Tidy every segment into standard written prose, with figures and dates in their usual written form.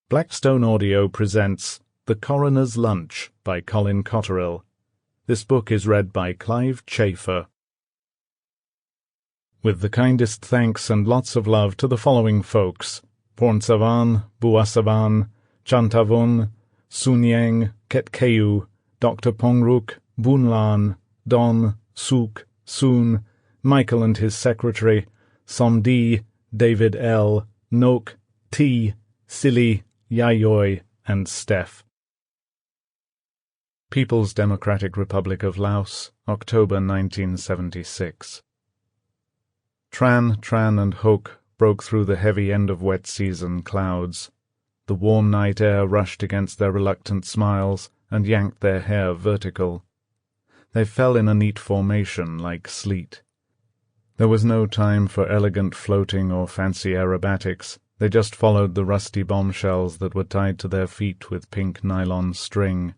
Blackstone Audio presents The Coroner's Lunch by Colin Cotterill. This book is read by Clive Chafer. With the kindest thanks and lots of love to the following folks: Pornsavan, Buasavan, Chantavun, Sunyang, Ketkeu, Dr. Pongruk, Bunlan, Don, Suk, Soon, Michael and his secretary, Somdi, David L., Nok, T, Silly, Yayoi, and Steph. People's Democratic Republic of Laos, October 1976. Tran, and Hook broke through the heavy end-of-wet season clouds. The warm night air rushed against their reluctant smiles and yanked their hair vertical. They fell in a neat formation like sleet. There was no time for elegant floating or fancy aerobatics. They just followed the rusty bombshells that were tied to their feet with pink nylon string.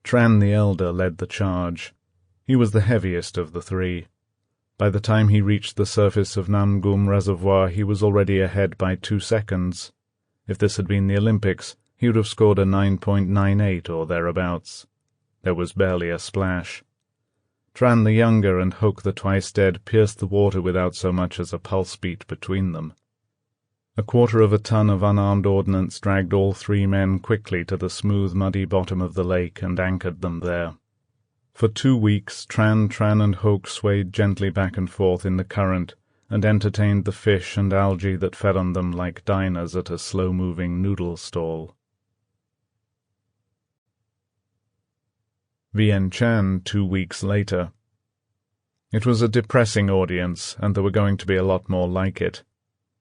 Tran the elder led the charge. He was the heaviest of the three. By the time he reached the surface of Namgum Reservoir, he was already ahead by 2 seconds. If this had been the Olympics, he would have scored a 9.98 or thereabouts. There was barely a splash. Tran the younger and Hook the twice-dead pierced the water without so much as a pulse beat between them. 1/4 of a ton of unarmed ordnance dragged all 3 men quickly to the smooth, muddy bottom of the lake and anchored them there. For 2 weeks, Tran, and Hook swayed gently back and forth in the current and entertained the fish and algae that fed on them like diners at a slow-moving noodle stall. Vientiane 2 weeks later. It was a depressing audience, and there were going to be a lot more like it.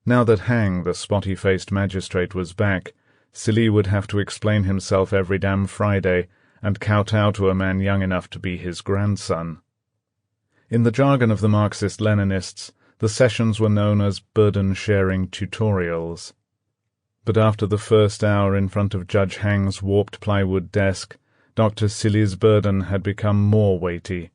Now that Hang, the spotty-faced magistrate, was back, Silly would have to explain himself every damn Friday and kowtow to a man young enough to be his grandson. In the jargon of the Marxist-Leninists, the sessions were known as burden-sharing tutorials. But after the first hour in front of Judge Hang's warped plywood desk, Dr. Silly's burden had become more weighty.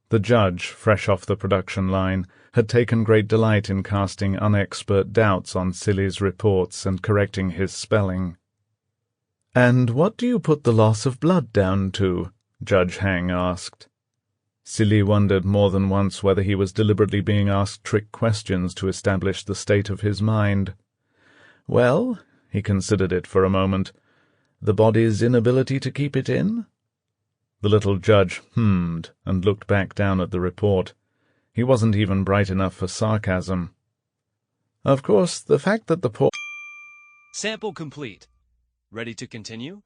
The judge, fresh off the production line, had taken great delight in casting unexpert doubts on Silly's reports and correcting his spelling. "And what do you put the loss of blood down to?" Judge Hang asked. Silly wondered more than once whether he was deliberately being asked trick questions to establish the state of his mind. "Well," he considered it for a moment, "the body's inability to keep it in?" The little judge hummed and looked back down at the report. He wasn't even bright enough for sarcasm. "Of course, the fact that the poor—" Sample complete. Ready to continue?